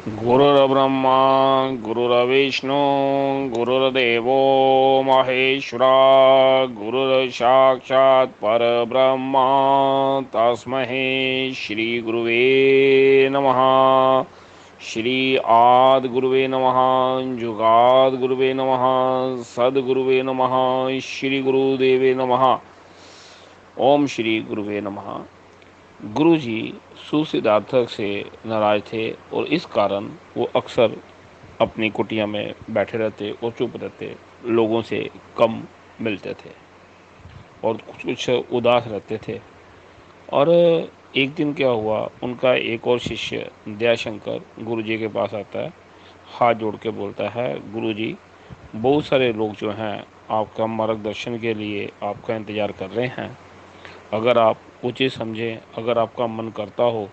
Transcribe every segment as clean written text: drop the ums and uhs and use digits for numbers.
गुरुर्ब्रह्मा गुरुर्विष्णु गुरुर्देवो महेश्वरा गुरुर्साक्षात् परब्रह्मा तस्मै श्री गुरुवे नमः। श्री आदि गुरुवे नमः। जुगाद गुरुवे नमः। सद्गुरुवे नमः। श्री गुरुदेवे नमः। ओम श्री गुरुवे नमः। गुरु जी सुसिद्धार्थक से नाराज थे और इस कारण वो अक्सर अपनी कुटिया में बैठे रहते और चुप रहते, लोगों से कम मिलते थे और कुछ उदास रहते थे। और एक दिन क्या हुआ, उनका एक और शिष्य दयाशंकर गुरु जी के पास आता है, हाथ जोड़ के बोलता है, गुरु जी बहुत सारे लोग जो हैं आपका मार्गदर्शन के लिए आपका इंतज़ार कर रहे हैं। अगर आप उचित समझें, अगर आपका मन करता हो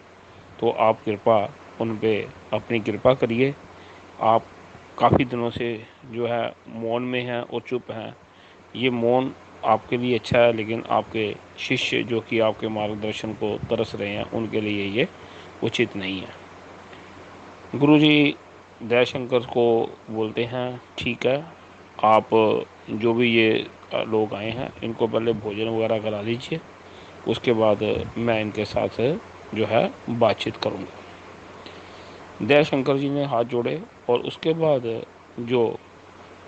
तो आप कृपा उन पे अपनी कृपा करिए। आप काफ़ी दिनों से जो है मौन में हैं और चुप हैं। ये मौन आपके लिए अच्छा है, लेकिन आपके शिष्य जो कि आपके मार्गदर्शन को तरस रहे हैं उनके लिए ये उचित नहीं है। गुरुजी दयाशंकर को बोलते हैं, ठीक है, आप जो भी ये लोग आए हैं इनको पहले भोजन वगैरह करा दीजिए, उसके बाद मैं इनके साथ जो है बातचीत करूँगा। दयाशंकर जी ने हाथ जोड़े और उसके बाद जो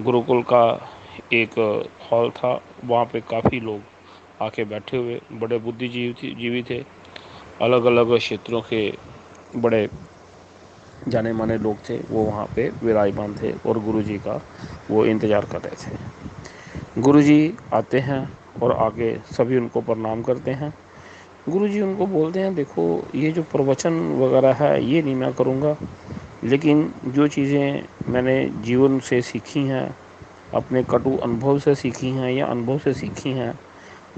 गुरुकुल का एक हॉल था, वहाँ पे काफ़ी लोग आके बैठे हुए, बड़े बुद्धिजीवी थे, अलग अलग क्षेत्रों के बड़े जाने माने लोग थे, वो वहाँ पे विराजमान थे और गुरु जी का वो इंतज़ार कर रहे थे। गुरु जी आते हैं और आगे सभी उनको प्रणाम करते हैं। गुरु जी उनको बोलते हैं, देखो ये जो प्रवचन वगैरह है ये नहीं मैं करूँगा, लेकिन जो चीज़ें मैंने जीवन से सीखी हैं, अपने कटु अनुभव से सीखी हैं या अनुभव से सीखी हैं,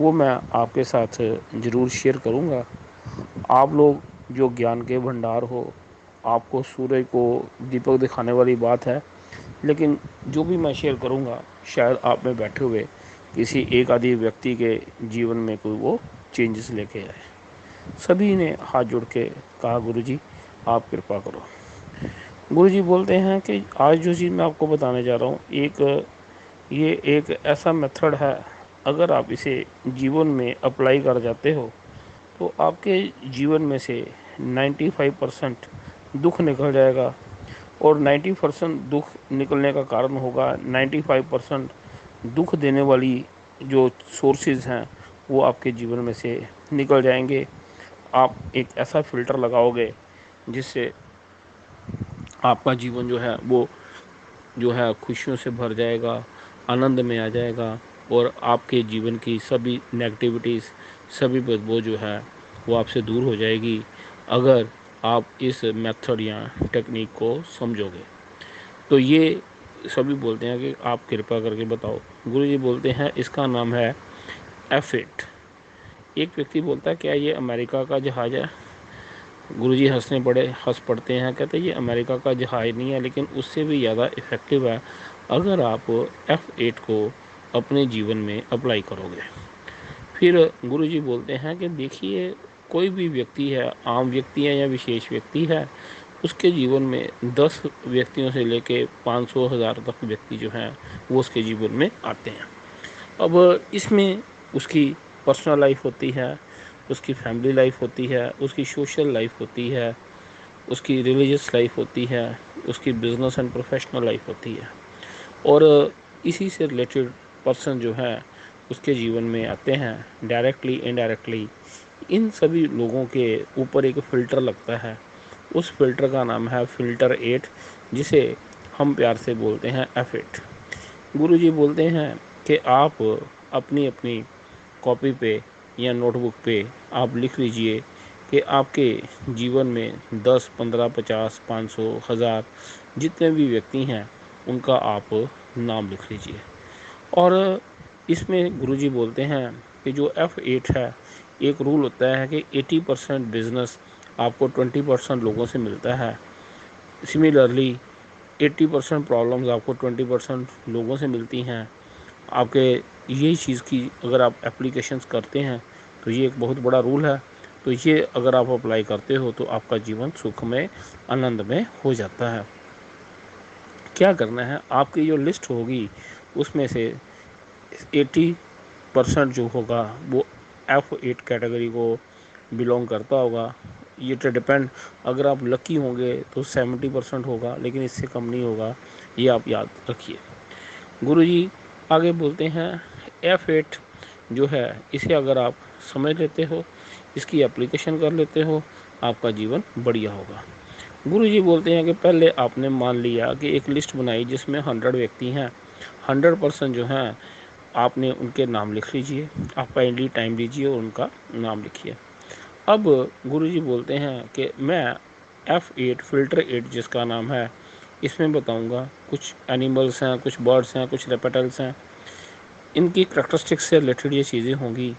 वो मैं आपके साथ ज़रूर शेयर करूँगा। आप लोग जो ज्ञान के भंडार हो, आपको सूर्य को दीपक दिखाने वाली बात है, लेकिन जो भी मैं शेयर करूँगा शायद आप में बैठे हुए किसी एक आदि व्यक्ति के जीवन में कोई वो चेंजेस लेके आए। सभी ने हाथ जोड़ के कहा, गुरुजी आप कृपा करो। गुरुजी बोलते हैं कि आज जो चीज़ मैं आपको बताने जा रहा हूँ, ये एक ऐसा मेथड है, अगर आप इसे जीवन में अप्लाई कर जाते हो तो आपके जीवन में से 95% दुख निकल जाएगा। और 90% दुख निकलने का कारण होगा 95% दुख देने वाली जो सोर्सेज हैं वो आपके जीवन में से निकल जाएंगे। आप एक ऐसा फ़िल्टर लगाओगे जिससे आपका जीवन जो है वो जो है खुशियों से भर जाएगा, आनंद में आ जाएगा और आपके जीवन की सभी नेगेटिविटीज़, सभी बदबू जो है वो आपसे दूर हो जाएगी, अगर आप इस मेथड या टेक्निक को समझोगे। तो ये सभी बोलते हैं कि आप कृपा करके बताओ। गुरु जी बोलते हैं, इसका नाम है एफिट। एक व्यक्ति बोलता है, क्या ये अमेरिका का जहाज़ है? गुरुजी हंस पड़ते हैं, कहते हैं ये अमेरिका का जहाज़ नहीं है, लेकिन उससे भी ज़्यादा इफ़ेक्टिव है अगर आप F8 को अपने जीवन में अप्लाई करोगे। फिर गुरुजी बोलते हैं कि देखिए, कोई भी व्यक्ति है, आम व्यक्ति है या विशेष व्यक्ति है, उसके जीवन में 10 व्यक्तियों से लेके 500,000 तक व्यक्ति जो हैं वो उसके जीवन में आते हैं। अब इसमें उसकी पर्सनल लाइफ होती है, उसकी फैमिली लाइफ होती है, उसकी सोशल लाइफ होती है, उसकी रिलीजियस लाइफ होती है, उसकी बिजनेस एंड प्रोफेशनल लाइफ होती है। और इसी से रिलेटेड पर्सन जो है उसके जीवन में आते हैं, डायरेक्टली इनडायरेक्टली। इन सभी लोगों के ऊपर एक फ़िल्टर लगता है, उस फिल्टर का नाम है फ़िल्टर 8, जिसे हम प्यार से बोलते हैं F8। गुरु जी बोलते हैं कि आप अपनी अपनी कॉपी पे या नोटबुक पे आप लिख लीजिए कि आपके जीवन में 10, 15, 50, 500, 1000 जितने भी व्यक्ति हैं उनका आप नाम लिख लीजिए। और इसमें गुरुजी बोलते हैं कि जो F8 है, एक रूल होता है कि 80% बिजनेस आपको 20% लोगों से मिलता है। सिमिलरली 80% प्रॉब्लम्स आपको 20% लोगों से मिलती हैं। आपके यही चीज़ की अगर आप एप्लीकेशंस करते हैं तो ये एक बहुत बड़ा रूल है। तो ये अगर आप अप्लाई करते हो तो आपका जीवन सुखमय आनंदमय हो जाता है। क्या करना है, आपकी जो लिस्ट होगी उसमें से 80% जो होगा वो F8 कैटेगरी को बिलोंग करता होगा। ये तो डिपेंड, अगर आप लकी होंगे तो 70% होगा, लेकिन इससे कम नहीं होगा, ये आप याद रखिए। गुरुजी आगे बोलते हैं F8 जो है, इसे अगर आप समझ लेते हो, इसकी एप्लीकेशन कर लेते हो, आपका जीवन बढ़िया होगा। गुरुजी बोलते हैं कि पहले आपने मान लिया कि एक लिस्ट बनाई जिसमें 100 व्यक्ति हैं, 100% जो हैं आपने उनके नाम लिख लीजिए, आप काइंडली टाइम लीजिए और उनका नाम लिखिए। अब गुरुजी बोलते हैं कि मैं F8 फ़िल्टर 8 जिसका नाम है, इसमें बताऊंगा कुछ एनिमल्स हैं, कुछ बर्ड्स हैं, कुछ रेप्टाइल्स हैं, इनकी करैक्टरिस्टिक्स से रिलेटेड ये चीज़ें होंगी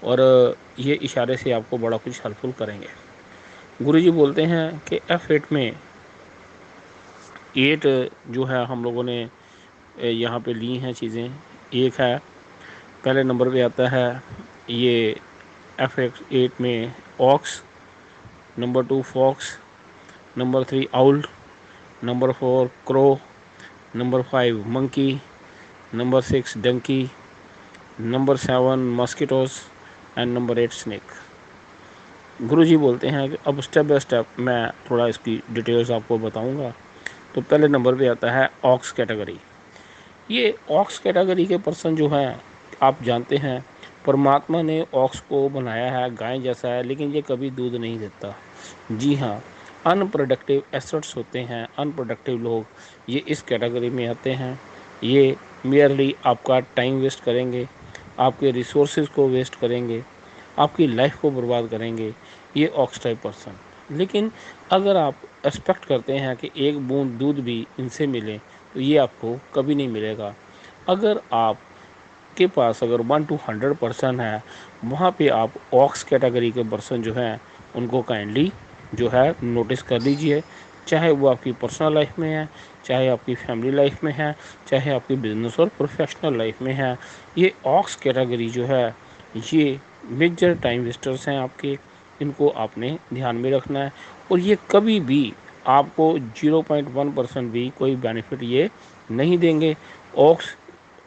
और ये इशारे से आपको बड़ा कुछ हेल्पफुल करेंगे। गुरुजी बोलते हैं कि F8 में 8 जो है हम लोगों ने यहाँ पे ली हैं चीज़ें। एक है, पहले नंबर पे आता है ये F8 में ox, number 2 fox, number 3 owl, number 4 crow, number 5 monkey, number 6 donkey, number 7 mosquitoes and number 8 snake. Guruji बोलते हैं कि अब स्टेप बाय स्टेप मैं थोड़ा इसकी डिटेल्स आपको बताऊंगा। तो पहले नंबर पे आता है ऑक्स कैटेगरी। ये ऑक्स कैटेगरी के पर्सन जो हैं, आप जानते हैं परमात्मा ने ऑक्स को बनाया है गाय जैसा है, लेकिन ये कभी दूध नहीं देता। जी हाँ, अनप्रोडक्टिव एसेट्स होते हैं, अनप्रोडक्टिव लोग ये इस कैटेगरी में आते हैं। ये मेयरली आपका टाइम वेस्ट करेंगे, आपके रिसोर्सेज को वेस्ट करेंगे, आपकी लाइफ को बर्बाद करेंगे, ये ऑक्स टाइप पर्सन। लेकिन अगर आप एक्सपेक्ट करते हैं कि एक बूंद दूध भी इनसे मिले, तो ये आपको कभी नहीं मिलेगा। अगर आप के पास अगर 1 to 100% है, वहाँ पे आप ऑक्स कैटेगरी के पर्सन जो हैं उनको काइंडली जो है नोटिस कर लीजिए। चाहे वो आपकी पर्सनल लाइफ में है, चाहे आपकी फैमिली लाइफ में है, चाहे आपकी बिजनेस और प्रोफेशनल लाइफ में है, ये ऑक्स कैटेगरी जो है ये मेजर टाइम वेस्टर्स हैं आपके। इनको आपने ध्यान में रखना है और ये कभी भी आपको 0.1% भी कोई बेनिफिट ये नहीं देंगे। ऑक्स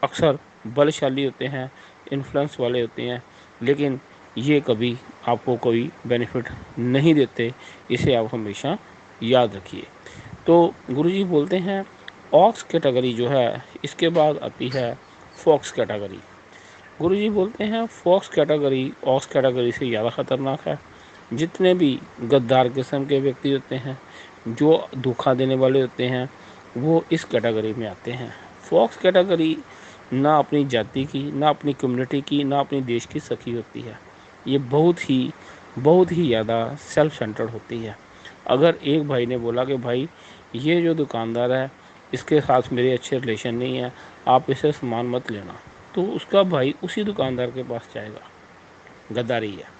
अक्सर बलशाली होते हैं, इन्फ्लुएंस वाले होते हैं, लेकिन ये कभी आपको कोई बेनिफिट नहीं देते, इसे आप हमेशा याद रखिए। तो गुरुजी बोलते हैं ऑक्स कैटेगरी जो है, इसके बाद आती है फॉक्स कैटेगरी। गुरुजी बोलते हैं फॉक्स कैटेगरी ऑक्स कैटेगरी से ज़्यादा ख़तरनाक है। जितने भी गद्दार किस्म के व्यक्ति होते हैं, जो धोखा देने वाले होते हैं, वो इस कैटेगरी में आते हैं। फॉक्स कैटेगरी ना अपनी जाति की, ना अपनी कम्युनिटी की, ना अपने देश की सखी होती है। ये बहुत ही ज़्यादा सेल्फ सेंटर्ड होती है। अगर एक भाई ने बोला कि भाई ये जो दुकानदार है इसके साथ मेरे अच्छे रिलेशन नहीं है, आप इसे सामान मत लेना, तो उसका भाई उसी दुकानदार के पास जाएगा। गद्दारी है।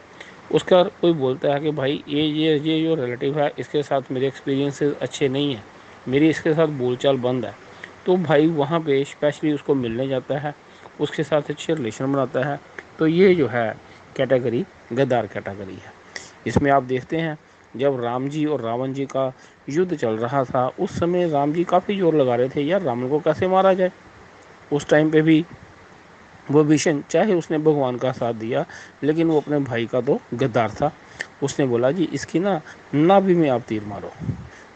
उसका कोई बोलता है कि भाई ये जो रिलेटिव है इसके साथ मेरे एक्सपीरियंसेस अच्छे नहीं हैं, मेरी इसके साथ बोलचाल बंद है, तो भाई वहाँ पे स्पेशली उसको मिलने जाता है, उसके साथ अच्छे रिलेशन बनाता है। तो ये जो है कैटेगरी गद्दार कैटेगरी है। इसमें आप देखते हैं जब राम जी और रावण जी का युद्ध चल रहा था, उस समय राम जी काफ़ी जोर लगा रहे थे यार रावण को कैसे मारा जाए। उस टाइम पे भी वो भीषण, चाहे उसने भगवान का साथ दिया, लेकिन वो अपने भाई का तो गद्दार था। उसने बोला जी इसकी नाभि में आप तीर मारो।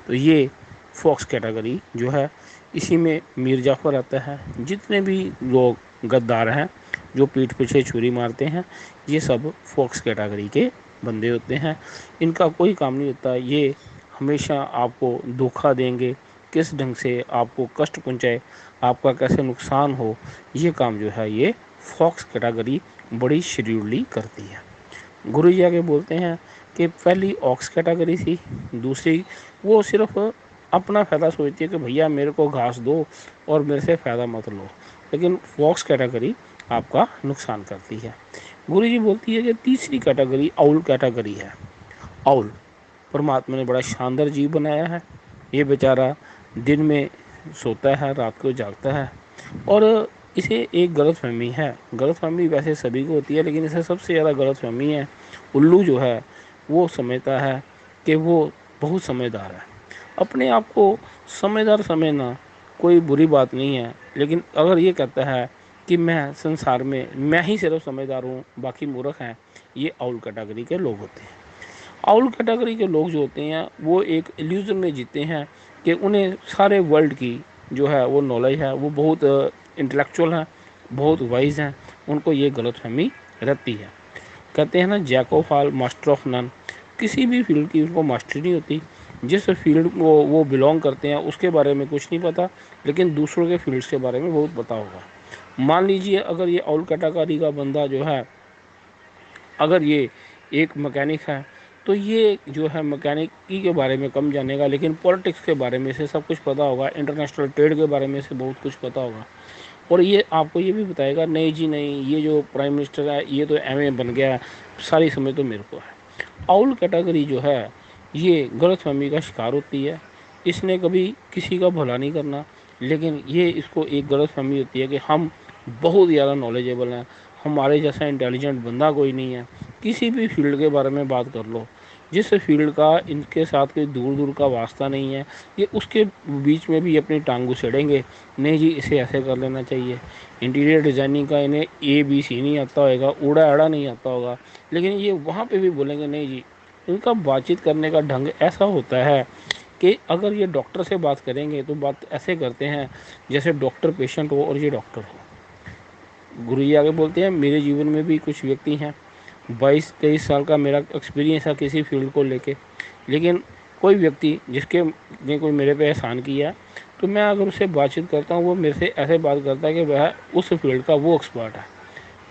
तो ये फॉक्स कैटेगरी जो है, इसी में मीर जाफ़र आता है। जितने भी लोग गद्दार हैं जो पीठ पीछे छुरी मारते हैं, ये सब फॉक्स कैटेगरी के बंदे होते हैं। इनका कोई काम नहीं होता, ये हमेशा आपको धोखा देंगे, किस ढंग से आपको कष्ट पहुंचाए, आपका कैसे नुकसान हो, ये काम जो है ये फॉक्स कैटेगरी बड़ी शेड्यूली करती है। गुरु जी आगे बोलते हैं कि पहली ऑक्स कैटेगरी थी, दूसरी वो सिर्फ अपना फ़ायदा सोचती है कि भैया मेरे को घास दो और मेरे से फ़ायदा मत लो, लेकिन फॉक्स कैटेगरी आपका नुकसान करती है। गुरु जी बोलती है कि तीसरी कैटेगरी आउल कैटेगरी है। आउल, परमात्मा ने बड़ा शानदार जीव बनाया है। ये बेचारा दिन में सोता है, रात को जागता है, और इसे एक गलतफहमी है, गलतफहमी वैसे सभी को होती है, लेकिन इसे सबसे ज़्यादा गलतफहमी है उल्लू जो है वो समझता है कि वो बहुत समझदार है। अपने आप को समझदार समझना कोई बुरी बात नहीं है, लेकिन अगर ये कहता है कि मैं संसार में मैं ही सिर्फ समझदार हूँ, बाकी मूर्ख हैं, ये आउल कैटेगरी के लोग होते हैं। आउल कैटेगरी के लोग जो होते हैं वो एक इल्यूजन में जीते हैं कि उन्हें सारे वर्ल्ड की जो है वो नॉलेज है, वो बहुत इंटेलेक्चुअल हैं, बहुत वाइज हैं। उनको ये गलतफहमी रहती है। कहते हैं ना, jack of all master of none. किसी भी फील्ड की उनको मास्टरी नहीं होती। जिस फील्ड वो बिलोंग करते हैं उसके बारे में कुछ नहीं पता, लेकिन दूसरों के फील्ड्स के बारे में बहुत पता होगा। मान लीजिए अगर ये आउल कैटेगरी का बंदा जो है, अगर ये एक मैकेनिक है, तो ये जो है मैकेनिकी के बारे में कम जानेगा, लेकिन पॉलिटिक्स के बारे में से सब कुछ पता होगा, इंटरनेशनल ट्रेड के बारे में से बहुत कुछ पता होगा। और ये आपको ये भी बताएगा, नहीं जी नहीं, ये जो प्राइम मिनिस्टर है ये तो एमए बन गया है, सारी समझ तो मेरे को है। आउल कैटेगरी जो है ये गलतफहमी का शिकार होती है। इसने कभी किसी का भला नहीं करना, लेकिन ये इसको एक गलतफहमी होती है कि हम बहुत ज़्यादा नॉलेजेबल हैं, हमारे जैसा इंटेलिजेंट बंदा कोई नहीं है। किसी भी फील्ड के बारे में बात कर लो, जिस फील्ड का इनके साथ कोई दूर दूर का वास्ता नहीं है, ये उसके बीच में भी अपनी टांग घुसेड़ेंगे। नहीं जी, इसे ऐसे कर लेना चाहिए। इंटीरियर डिज़ाइनिंग का इन्हें ABC नहीं आता होगा, ऊड़ा आड़ा नहीं आता होगा, लेकिन ये वहाँ पे भी बोलेंगे नहीं जी। इनका बातचीत करने का ढंग ऐसा होता है कि अगर ये डॉक्टर से बात करेंगे तो बात ऐसे करते हैं जैसे डॉक्टर पेशेंट हो और ये डॉक्टर हो। गुरु जी आगे बोलते हैं, मेरे जीवन में भी कुछ व्यक्ति हैं, 22-23 साल का मेरा एक्सपीरियंस है किसी फील्ड को लेके, लेकिन कोई व्यक्ति जिसके ने कोई मेरे पे एहसान किया, तो मैं अगर उससे बातचीत करता हूँ वो मेरे से ऐसे बात करता है कि वह उस फील्ड का वो एक्सपर्ट है।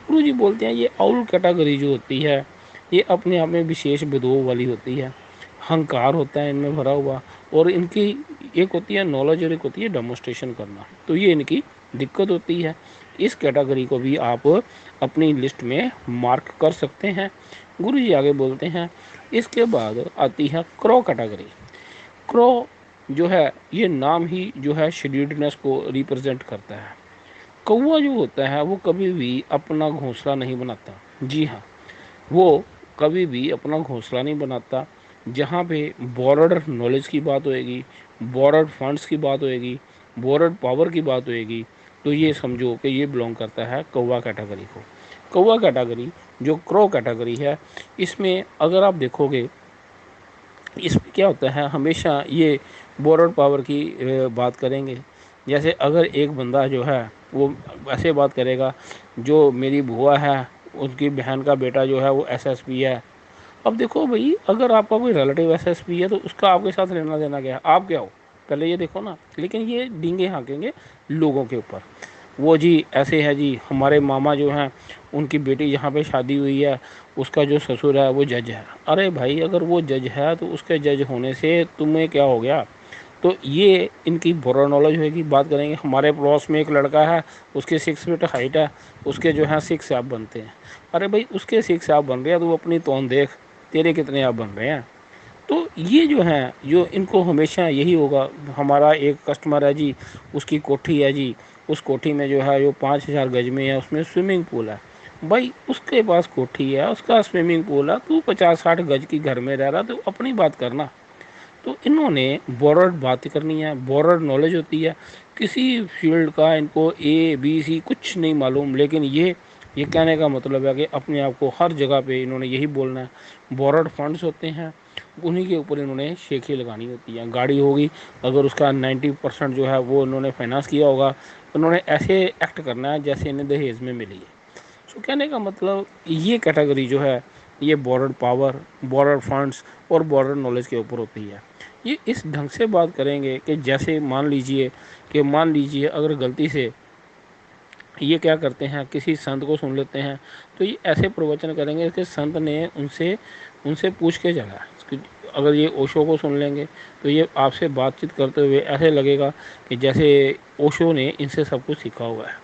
गुरु जी बोलते हैं ये आउल कैटेगरी जो होती है ये अपने आप में विशेष बदो वाली होती है, अहंकार होता है इनमें भरा हुआ, और इनकी एक होती है नॉलेज और एक होती है डेमोस्ट्रेशन करना, तो ये इनकी दिक्कत होती है। इस कैटेगरी को भी आप अपनी लिस्ट में मार्क कर सकते हैं। गुरु जी आगे बोलते हैं, इसके बाद आती है क्रो कैटेगरी। क्रो जो है ये नाम ही जो है शेड्यूल्डनेस को रिप्रेजेंट करता है। कौवा जो होता है वो कभी भी अपना घोंसला नहीं बनाता। जी हाँ, वो कभी भी अपना घोंसला नहीं बनाता। जहाँ पे बॉर्डर नॉलेज की बात होएगी, बॉर्डर फंड्स की बात होएगी, बॉर्डर पावर की बात होएगी, तो ये समझो कि ये बिलोंग करता है कौवा कैटेगरी को। कौवा कैटेगरी जो क्रो कैटेगरी है, इसमें अगर आप देखोगे, इसमें क्या होता है, हमेशा ये बॉर्डर पावर की बात करेंगे। जैसे अगर एक बंदा जो है वो ऐसे बात करेगा, जो मेरी बुआ है उनकी बहन का बेटा जो है वो SSP है। अब देखो भाई, अगर आपका कोई रिलेटिव SSP है तो उसका आपके साथ लेना देना क्या है, आप क्या हो, पहले ये देखो ना। लेकिन ये डींगे हाँकेंगे लोगों के ऊपर। वो जी ऐसे है जी, हमारे मामा जो हैं उनकी बेटी यहाँ पे शादी हुई है, उसका जो ससुर है वो जज है। अरे भाई, अगर वो जज है तो उसके जज होने से तुम्हें क्या हो गया। तो ये इनकी बुरा नॉलेज होगी। बात करेंगे, हमारे पड़ोस में एक लड़का है, उसकी 6 फीट हाइट है, उसके जो है 6 आप बनते हैं। अरे भाई, उसके 6 आप बन रहे हैं तो वो अपनी तोन देख, तेरे कितने आप बन रहे हैं। तो ये जो है, जो इनको हमेशा यही होगा। हमारा एक कस्टमर है जी, उसकी कोठी है जी, उस कोठी में जो है जो 5,000 गज में है, उसमें स्विमिंग पूल है। भाई उसके पास कोठी है, उसका स्विमिंग पूल है, तू 50-60 गज की घर में रह रहा, तो अपनी बात करना। तो इन्होंने बॉर्डर बात करनी है, बॉर्डर नॉलेज होती है। किसी फील्ड का इनको ABC कुछ नहीं मालूम, लेकिन ये कहने का मतलब है कि अपने आप को हर जगह पे इन्होंने यही बोलना है। बॉर्डर फंड्स होते हैं, उन्हीं के ऊपर इन्होंने शेखी लगानी होती है। गाड़ी होगी, अगर उसका 90% जो है वो इन्होंने फाइनेंस किया होगा, तो इन्होंने ऐसे एक्ट करना है जैसे इन्हें दहेज में मिली है। सो कहने का मतलब, ये कैटेगरी जो है ये बॉर्डर पावर, बॉर्डर फंड्स और बॉर्डर नॉलेज के ऊपर होती है। ये इस ढंग से बात करेंगे कि जैसे मान लीजिए अगर गलती से ये क्या करते हैं, किसी संत को सुन लेते हैं, तो ये ऐसे प्रवचन करेंगे कि संत ने उनसे उनसे पूछ के चला है। अगर ये ओशो को सुन लेंगे तो ये आपसे बातचीत करते हुए ऐसे लगेगा कि जैसे ओशो ने इनसे सब कुछ सीखा हुआ है।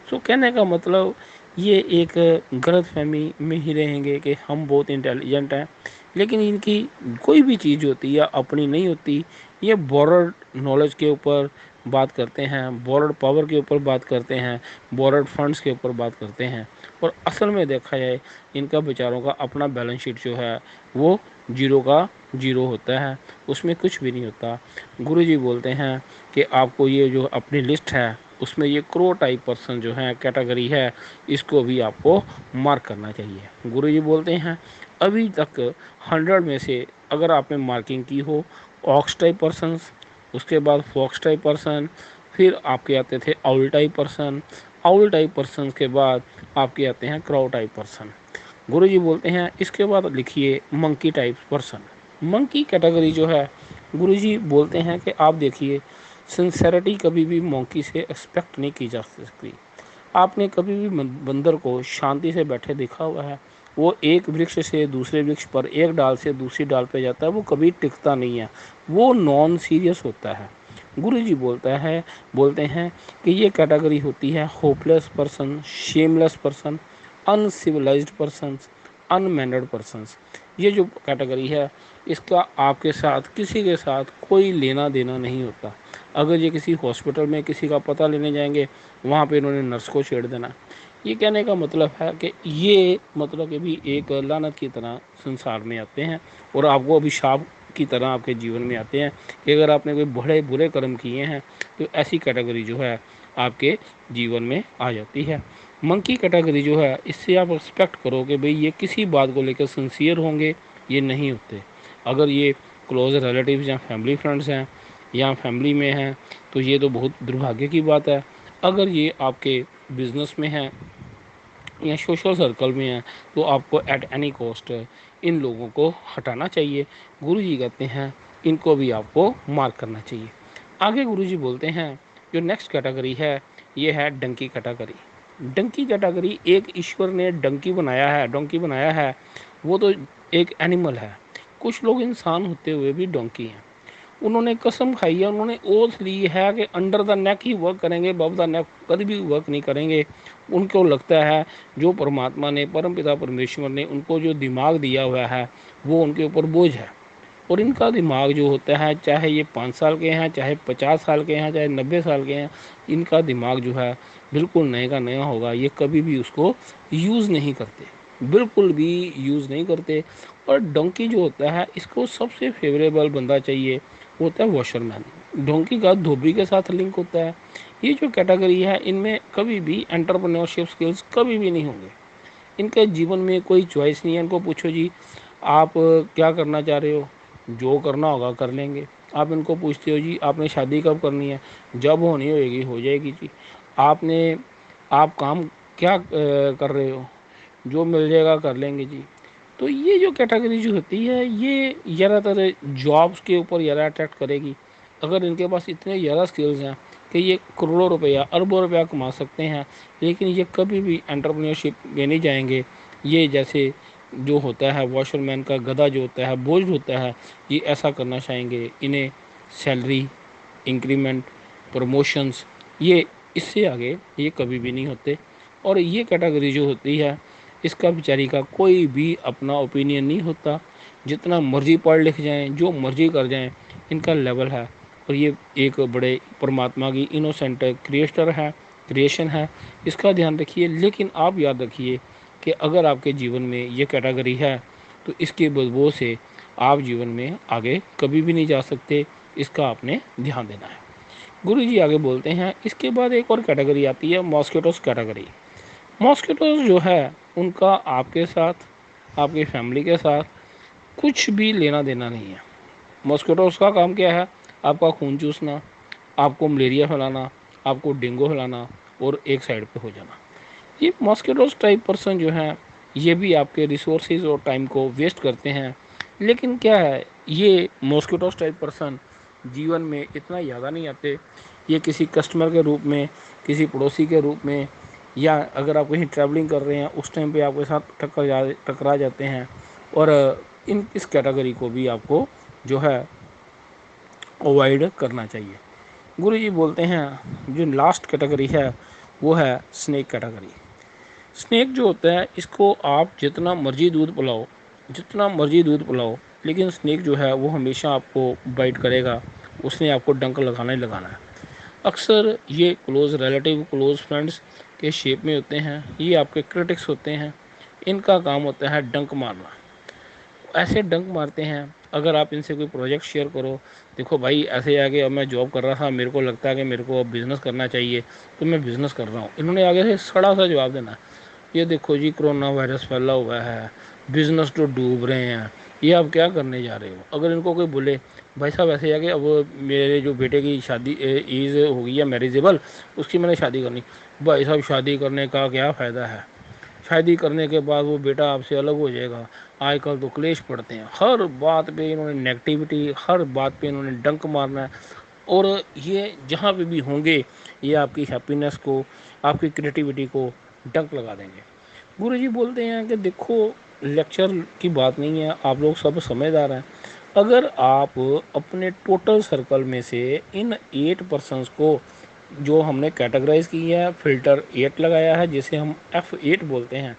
सो कहने का मतलब, ये एक गलत फहमी में ही रहेंगे कि हम बहुत इंटेलिजेंट हैं, लेकिन इनकी कोई भी चीज़ होती है अपनी नहीं होती। ये बॉर्डर नॉलेज के ऊपर बात करते हैं, बॉर्डर पावर के ऊपर बात करते हैं, बॉर्डर फंड्स के ऊपर बात करते हैं, और असल में देखा जाए इनका बेचारों का अपना बैलेंस शीट जो है वो जीरो का जीरो होता है, उसमें कुछ भी नहीं होता। गुरुजी बोलते हैं कि आपको ये जो अपनी लिस्ट है उसमें ये क्रो टाइप पर्सन जो है कैटेगरी है, इसको भी आपको मार्क करना चाहिए। गुरुजी बोलते हैं अभी तक 100 में से अगर आपने मार्किंग की हो ऑक्स टाइप पर्सन्स, उसके बाद फॉक्स टाइप पर्सन, फिर आपके आते थे owl type person, owl type person के बाद आपके आते हैं क्राउ टाइप पर्सन। गुरुजी बोलते हैं इसके बाद लिखिए monkey type person. Monkey category जो है गुरुजी बोलते हैं कि आप देखिए सिंसेरिटी कभी भी मंकी से एक्सपेक्ट नहीं की जा सकती। आपने कभी भी बंदर को शांति से बैठे देखा हुआ है? वो एक वृक्ष से दूसरे वृक्ष पर, एक डाल से दूसरी डाल पे जाता है, वो कभी टिकता नहीं है, वो नॉन सीरियस होता है। गुरुजी बोलते हैं कि ये कैटेगरी होती है hopeless person, shameless person, uncivilised persons, unmannered persons. ये जो कैटेगरी है इसका आपके साथ किसी के साथ कोई लेना देना नहीं होता। अगर ये किसी हॉस्पिटल में किसी का पता लेने जाएंगे, वहाँ पे इन्होंने नर्स को छेड़ देना। ये कहने का मतलब है कि ये मतलब कि भी एक लानत की तरह संसार में आते हैं और आपको अभिशाप की तरह आपके जीवन में आते हैं कि अगर आपने कोई बड़े बुरे कर्म किए हैं तो ऐसी कैटेगरी जो है आपके जीवन में आ जाती है। मंकी कैटेगरी जो है इससे आप एक्सपेक्ट करो कि भाई ये किसी बात को लेकर सिंसियर होंगे, ये नहीं होते। अगर ये क्लोज रिलेटिव्स या फैमिली फ्रेंड्स हैं या फैमिली में हैं तो ये तो बहुत दुर्भाग्य की बात है। अगर ये आपके बिजनेस में हैं या सोशल सर्कल में हैं तो आपको एट एनी कॉस्ट इन लोगों को हटाना चाहिए। गुरुजी कहते हैं इनको भी आपको मार्क करना चाहिए। आगे गुरुजी बोलते हैं जो नेक्स्ट कैटेगरी है ये है डंकी कैटेगरी। डंकी कैटेगरी एक ईश्वर ने डोंकी बनाया है, वो तो एक एनिमल है। कुछ लोग इंसान होते हुए भी डोंकी हैं। उन्होंने कसम खाई है, उन्होंने ओथ ली है कि under the neck he work करेंगे, बब द नेक कभी भी वर्क नहीं करेंगे। उनको लगता है जो परमात्मा ने, परमपिता परमेश्वर ने उनको जो दिमाग दिया हुआ है वो उनके ऊपर बोझ है। और इनका दिमाग जो होता है चाहे ये 5 साल के हैं, चाहे 50 साल के हैं, चाहे 90 साल के हैं, इनका दिमाग जो है बिल्कुल नए का नया होगा। ये कभी भी उसको यूज़ नहीं करते, बिल्कुल भी यूज़ नहीं करते। और डोंकी जो होता है इसको सबसे फेवरेबल बंदा चाहिए, वो होता है वॉशरमैन। डोंकी का धोबी के साथ लिंक होता है। ये जो कैटेगरी है इनमें कभी भी एंटरप्रेन्योरशिप स्किल्स कभी भी नहीं होंगे। इनके जीवन में कोई चॉइस नहीं है। इनको पूछो जी आप क्या करना चाह रहे हो, जो करना होगा कर लेंगे। आप इनको पूछते हो जी आपने शादी कब करनी है, जब होनी होएगी हो जाएगी जी। आपने आप काम क्या कर रहे हो, जो मिल जाएगा कर लेंगे जी। तो ये जो कैटेगरी जो होती है ये ज़्यादातर जॉब्स के ऊपर ज़्यादा अट्रैक्ट करेगी। अगर इनके पास इतने ज़्यादा स्किल्स हैं कि ये करोड़ों रुपया अरबों रुपया कमा सकते हैं, लेकिन ये कभी भी एंटरप्रेन्योरशिप में नहीं जाएंगे। ये जैसे जो होता है वॉशरमैन का गधा जो होता है, बोझ होता है, ये ऐसा करना चाहेंगे। इन्हें सैलरी इंक्रीमेंट, प्रमोशंस, ये इससे आगे ये कभी भी नहीं होते। और ये कैटेगरी जो होती है इसका बेचारी का कोई भी अपना ओपिनियन नहीं होता। जितना मर्जी पढ़ लिख जाएं, जो मर्जी कर जाएं, इनका लेवल है। और ये एक बड़े परमात्मा की इनोसेंट क्रिएटर है, क्रिएशन है, इसका ध्यान रखिए। लेकिन आप याद रखिए कि अगर आपके जीवन में ये कैटेगरी है तो इसकी बदबू से आप जीवन में आगे कभी भी नहीं जा सकते। इसका आपने ध्यान देना है। गुरु जी आगे बोलते हैं इसके बाद एक और कैटेगरी आती है मॉस्किटोस कैटेगरी। मॉस्किटोस जो है उनका आपके साथ, आपकी फैमिली के साथ कुछ भी लेना देना नहीं है। मॉस्किटोस का काम क्या है? आपका खून चूसना, आपको मलेरिया फैलाना, आपको डेंगू फैलाना और एक साइड पे हो जाना। ये मॉस्किटोस टाइप पर्सन जो हैं ये भी आपके रिसोर्सेज और टाइम को वेस्ट करते हैं। लेकिन क्या है, ये मॉस्किटोस टाइप पर्सन जीवन में इतना ज़्यादा नहीं आते। ये किसी कस्टमर के रूप में, किसी पड़ोसी के रूप में, या अगर आप कहीं ट्रैवलिंग कर रहे हैं उस टाइम पे आपके साथ टकरा जाते हैं। और इस कैटेगरी को भी आपको जो है अवॉइड करना चाहिए। गुरु जी बोलते हैं जो लास्ट कैटेगरी है वो है स्नेक कैटेगरी। स्नेक जो होता है इसको आप जितना मर्जी दूध पिलाओ, जितना मर्जी दूध पिलाओ, लेकिन स्नेक जो है वो हमेशा आपको बाइट करेगा, उसने आपको डंक लगाना ही लगाना है। अक्सर ये क्लोज़ रिलेटिव, क्लोज़ फ्रेंड्स के शेप में होते हैं। ये आपके क्रिटिक्स होते हैं। इनका काम होता है डंक मारना। ऐसे डंक मारते हैं। अगर आप इनसे कोई प्रोजेक्ट शेयर करो, देखो भाई ऐसे आगे अब मैं जॉब कर रहा था, मेरे को लगता है कि मेरे को अब बिज़नेस करना चाहिए, तो मैं बिज़नेस कर रहा हूँ, इन्होंने आगे से सड़ा सा जवाब देना, ये देखो जी कोरोना वायरस फैला हुआ है, बिजनेस तो डूब रहे हैं, ये आप क्या करने जा रहे हो। अगर इनको कोई बोले भाई साहब ऐसे आगे अब मेरे जो बेटे की शादी ईज हो गई है मैरिजेबल, उसकी मैंने शादी करनी, भाई साहब शादी करने का क्या फ़ायदा है, शादी करने के बाद वो बेटा आपसे अलग हो जाएगा। आजकल तो क्लेश पड़ते हैं, हर बात पे इन्होंने नेगेटिविटी, हर बात पे इन्होंने डंक मारना है। और ये जहाँ पे भी होंगे, ये आपकी हैप्पीनेस को, आपकी क्रिएटिविटी को डंक लगा देंगे। गुरु जी बोलते हैं कि देखो लेक्चर की बात नहीं है, आप लोग सब समझदार हैं। अगर आप अपने टोटल सर्कल में से इन 8 पर्सनस को, जो हमने कैटेगराइज की है, फिल्टर 8 लगाया है जिसे हम F8 बोलते हैं,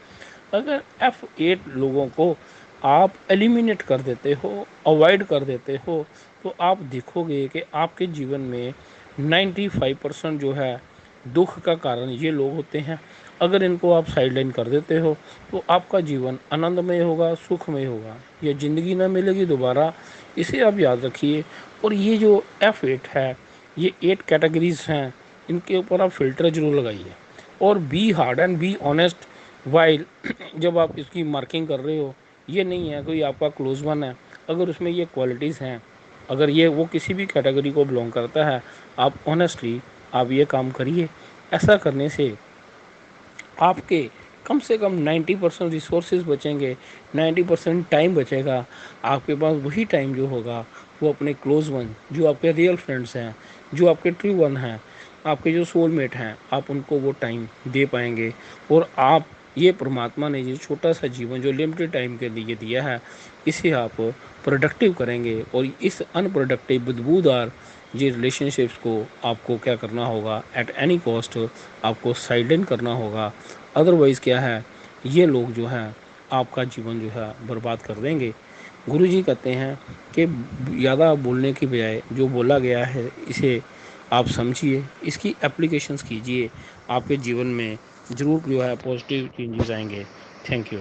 अगर F8 लोगों को आप एलिमिनेट कर देते हो, अवॉइड कर देते हो, तो आप देखोगे कि आपके जीवन में 95% जो है दुख का कारण ये लोग होते हैं। अगर इनको आप साइडलाइन कर देते हो तो आपका जीवन आनंदमय होगा, सुखमय होगा, ये ज़िंदगी ना मिलेगी दोबारा, इसे आप याद रखिए। और ये जो F8 है, ये 8 कैटेगरीज हैं, इनके ऊपर आप फिल्टर जरूर लगाइए। और be hard and be honest while जब आप इसकी मार्किंग कर रहे हो, ये नहीं है कोई आपका क्लोज वन है, अगर उसमें ये क्वालिटीज़ हैं, अगर ये वो किसी भी कैटेगरी को बिलोंग करता है, आप ऑनेस्टली आप ये काम करिए। ऐसा करने से आपके कम से कम 90% रिसोर्सेज बचेंगे, 90% टाइम बचेगा। आपके पास वही टाइम जो होगा वो अपने क्लोज वन, जो आपके रियल फ्रेंड्स हैं, जो आपके ट्रू वन हैं, आपके जो सोलमेट हैं, आप उनको वो टाइम दे पाएंगे। और आप ये परमात्मा ने ये छोटा सा जीवन जो लिमिटेड टाइम के लिए दिया है, इसे आप प्रोडक्टिव करेंगे। और इस अनप्रोडक्टिव बदबूदार ये रिलेशनशिप्स को आपको क्या करना होगा, एट एनी कॉस्ट आपको साइलेंट करना होगा। अदरवाइज़ क्या है, ये लोग जो हैं आपका जीवन जो है बर्बाद कर देंगे। गुरु जी कहते हैं कि ज़्यादा बोलने की बजाय जो बोला गया है इसे आप समझिए, इसकी एप्लीकेशंस कीजिए, आपके जीवन में ज़रूर जो है पॉजिटिव चेंजेस आएंगे। Thank you.